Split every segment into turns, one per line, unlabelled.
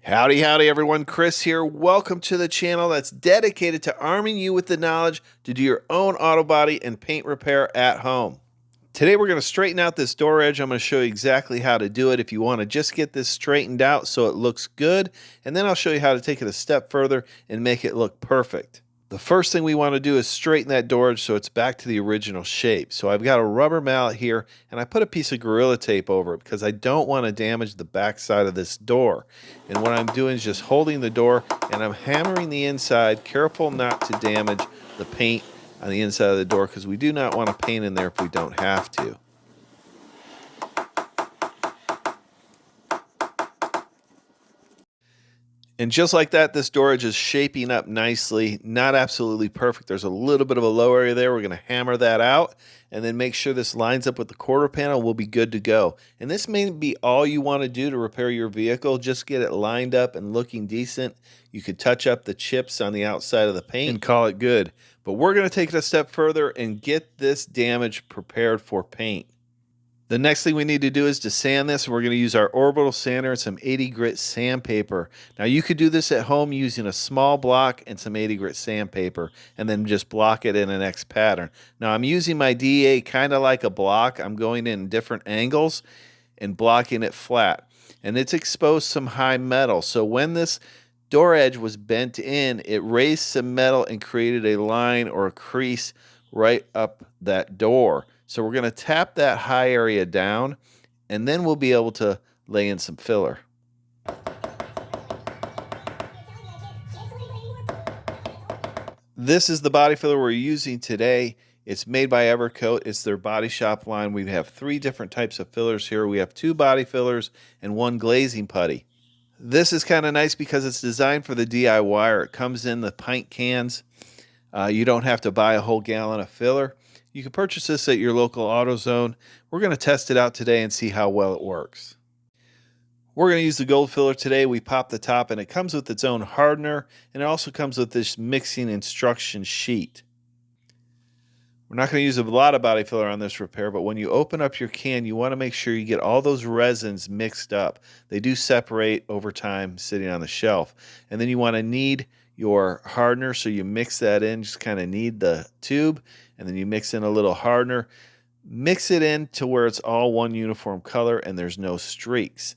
Howdy, howdy, everyone. Chris here. Welcome to the channel that's dedicated to arming you with the knowledge to do your own auto body and paint repair at home. Today, we're going to straighten out this door edge. I'm going to show you exactly how to do it if you want to just get this straightened out so it looks good. And then I'll show you how to take it a step further and make it look perfect. The first thing we want to do is straighten that door edge so it's back to the original shape. So I've got a rubber mallet here and I put a piece of Gorilla Tape over it because I don't want to damage the back side of this door. And what I'm doing is just holding the door and I'm hammering the inside, careful not to damage the paint on the inside of the door because we do not want to paint in there if we don't have to. And just like that, this door edge is shaping up nicely, not absolutely perfect. There's a little bit of a low area there. We're going to hammer that out and then make sure this lines up with the quarter panel. We'll be good to go. And this may be all you want to do to repair your vehicle. Just get it lined up and looking decent. You could touch up the chips on the outside of the paint and call it good. But we're going to take it a step further and get this damage prepared for paint. The next thing we need to do is to sand this. We're going to use our orbital sander and some 80 grit sandpaper. Now you could do this at home using a small block and some 80 grit sandpaper and then just block it in an X pattern. Now I'm using my DA kind of like a block. I'm going in different angles and blocking it flat. And it's exposed some high metal. So when this door edge was bent in, it raised some metal and created a line or a crease right up that door. So we're going to tap that high area down, and then we'll be able to lay in some filler. This is the body filler we're using today. It's made by Evercoat. It's their body shop line. We have 3 different types of fillers here. We have 2 body fillers and 1 glazing putty. This is kind of nice because it's designed for the DIYer. It comes in the pint cans. You don't have to buy a whole gallon of filler. You can purchase this at your local AutoZone. We're going to test it out today and see how well it works. We're going to use the gold filler today. We pop the top and it comes with its own hardener and it also comes with this mixing instruction sheet. We're not going to use a lot of body filler on this repair, but when you open up your can, you want to make sure you get all those resins mixed up. They do separate over time sitting on the shelf. And then you want to knead your hardener, so you mix that in, just kind of knead the tube, and then you mix in a little hardener. Mix it in to where it's all one uniform color and there's no streaks.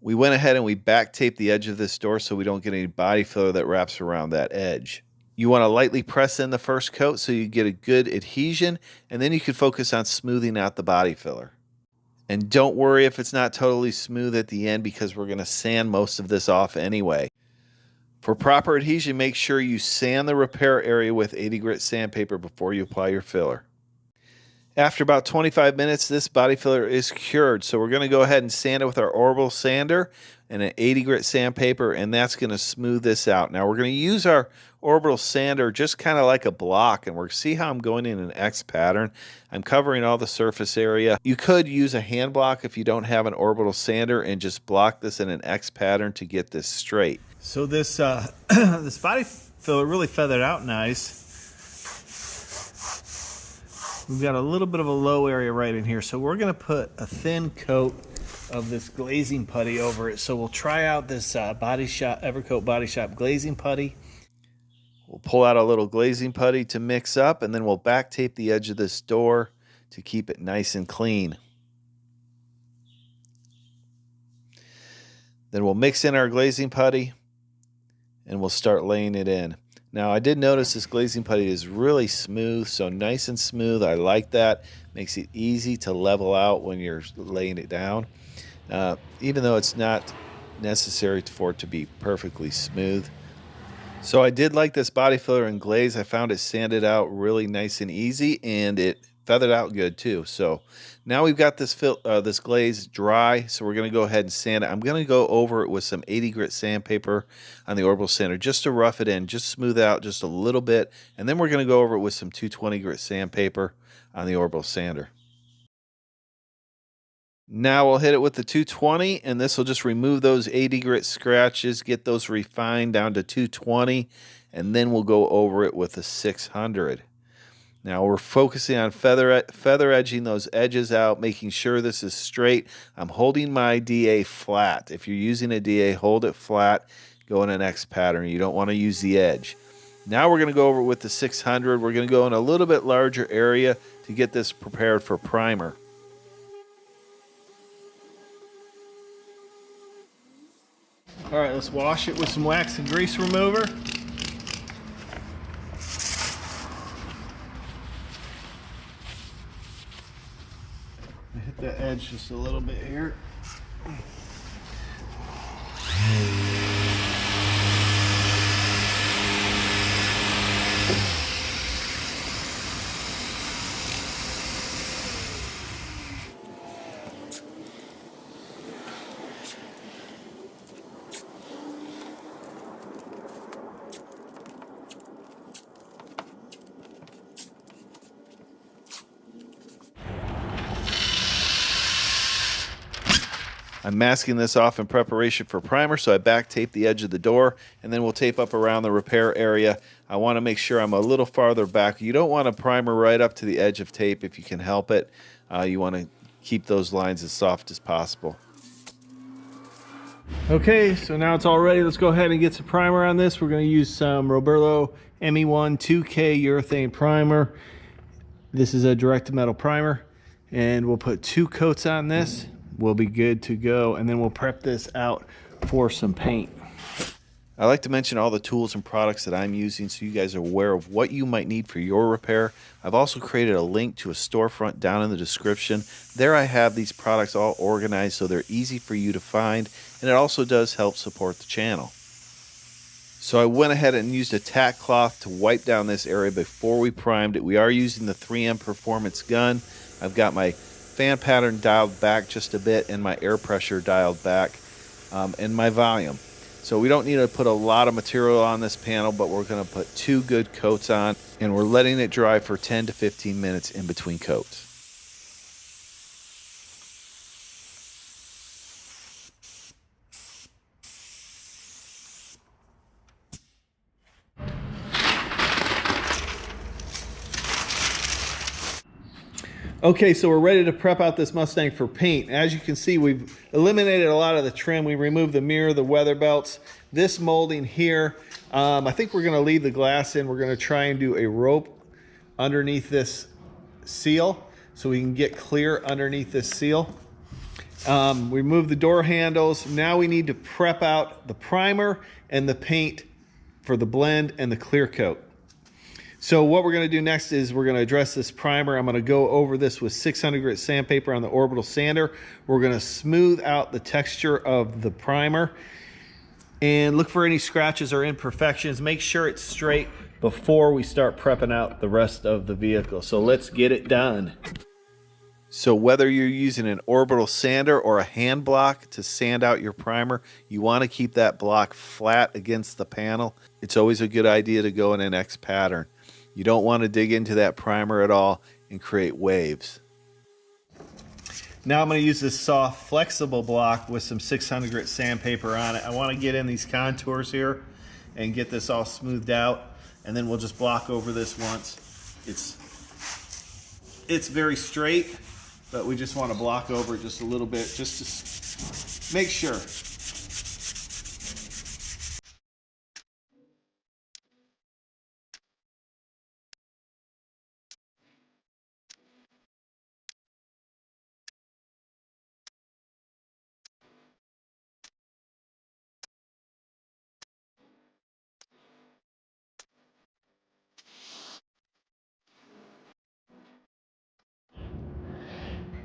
We went ahead and we back taped the edge of this door so we don't get any body filler that wraps around that edge. You want to lightly press in the first coat so you get a good adhesion, and then you can focus on smoothing out the body filler. And don't worry if it's not totally smooth at the end because we're going to sand most of this off anyway. For proper adhesion, make sure you sand the repair area with 80 grit sandpaper before you apply your filler. After about 25 minutes, this body filler is cured. So we're going to go ahead and sand it with our orbital sander and an 80 grit sandpaper, and that's going to smooth this out. Now we're going to use our orbital sander just kind of like a block, and we're going to see how I'm going in an X pattern. I'm covering all the surface area. You could use a hand block if you don't have an orbital sander and just block this in an X pattern to get this straight. So this this body filler really feathered out nice. We've got a little bit of a low area right in here, so we're going to put a thin coat of this glazing putty over it. So we'll try out this Evercoat Body Shop glazing putty. We'll pull out a little glazing putty to mix up, and then we'll back tape the edge of this door to keep it nice and clean. Then we'll mix in our glazing putty, and we'll start laying it in. Now I did notice this glazing putty is really smooth, so nice and smooth. I like that. Makes it easy to level out when you're laying it down, even though it's not necessary for it to be perfectly smooth. So I did like this body filler and glaze. I found it sanded out really nice and easy, and it feathered out good too. So now we've got this this glaze dry, so we're going to go ahead and sand it. I'm going to go over it with some 80 grit sandpaper on the orbital sander just to rough it in, just smooth out just a little bit, and then we're going to go over it with some 220 grit sandpaper on the orbital sander. Now we'll hit it with the 220, and this will just remove those 80 grit scratches, get those refined down to 220, and then we'll go over it with a 600. Now we're focusing on feather edging those edges out, making sure this is straight. I'm holding my DA flat. If you're using a DA, hold it flat. Go in an X pattern. You don't want to use the edge. Now we're going to go over with the 600. We're going to go in a little bit larger area to get this prepared for primer. All right, let's wash it with some wax and grease remover. Hit the edge just a little bit here. I'm masking this off in preparation for primer, so I back tape the edge of the door, and then we'll tape up around the repair area. I want to make sure I'm a little farther back. You don't want to primer right up to the edge of tape if you can help it. You want to keep those lines as soft as possible. Okay, so now it's all ready. Let's go ahead and get some primer on this. We're going to use some Roberlo ME1 2K urethane primer. This is a direct metal primer, and we'll put 2 coats on this. We'll be good to go, and then we'll prep this out for some paint. I like to mention all the tools and products that I'm using so you guys are aware of what you might need for your repair. I've also created a link to a storefront down in the description. There I have these products all organized so they're easy for you to find, and it also does help support the channel. So I went ahead and used a tack cloth to wipe down this area before we primed it. We are using the 3M Performance gun. I've got my fan pattern dialed back just a bit and my air pressure dialed back and my volume. So we don't need to put a lot of material on this panel, but we're going to put 2 good coats on, and we're letting it dry for 10 to 15 minutes in between coats. Okay, so we're ready to prep out this Mustang for paint. As you can see, we've eliminated a lot of the trim. We removed the mirror, the weather belts, this molding here. I think we're gonna leave the glass in. We're gonna try and do a rope underneath this seal so we can get clear underneath this seal. We removed the door handles. Now we need to prep out the primer and the paint for the blend and the clear coat. So what we're going to do next is we're going to address this primer. I'm going to go over this with 600 grit sandpaper on the orbital sander. We're going to smooth out the texture of the primer and look for any scratches or imperfections. Make sure it's straight before we start prepping out the rest of the vehicle. So let's get it done. So whether you're using an orbital sander or a hand block to sand out your primer, you want to keep that block flat against the panel. It's always a good idea to go in an X pattern. You don't want to dig into that primer at all and create waves. Now I'm going to use this soft, flexible block with some 600 grit sandpaper on it. I want to get in these contours here and get this all smoothed out, and then we'll just block over this once. It's very straight, but we just want to block over it just a little bit just to make sure.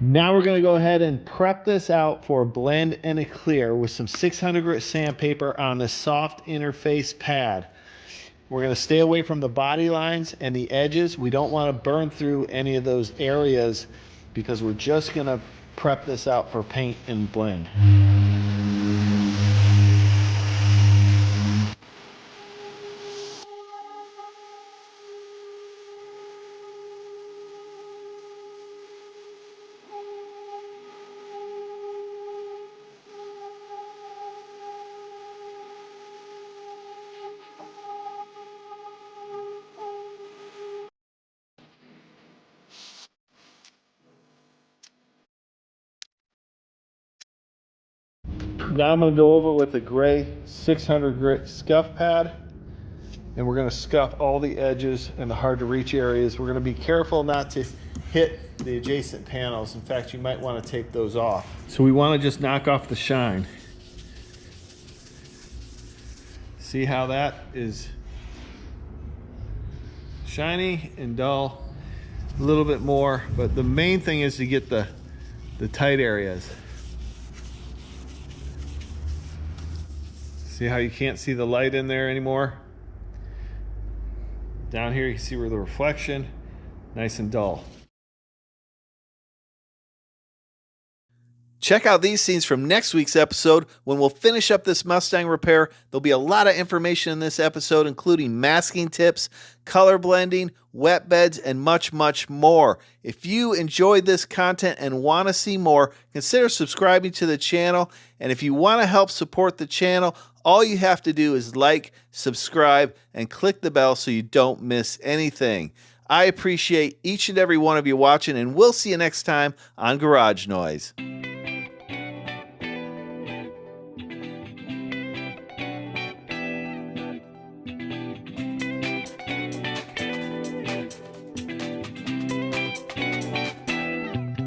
Now we're going to go ahead and prep this out for a blend and a clear with some 600 grit sandpaper on the soft interface pad. We're going to stay away from the body lines and the edges. We don't want to burn through any of those areas because we're just going to prep this out for paint and blend. Now I'm going to go over with the gray 600 grit scuff pad, and we're going to scuff all the edges and the hard to reach areas. We're going to be careful not to hit the adjacent panels. In fact, you might want to tape those off. So we want to just knock off the shine. See how that is shiny and dull a little bit more, but the main thing is to get the tight areas. See how you can't see the light in there anymore? Down here you see where the reflection, nice and dull. Check out these scenes from next week's episode when we'll finish up this Mustang repair. There'll be a lot of information in this episode, including masking tips, color blending, wet beds, and much, much more. If you enjoyed this content and want to see more, consider subscribing to the channel. And if you want to help support the channel, all you have to do is like, subscribe, and click the bell so you don't miss anything. I appreciate each and every one of you watching, and we'll see you next time on Garage Noise.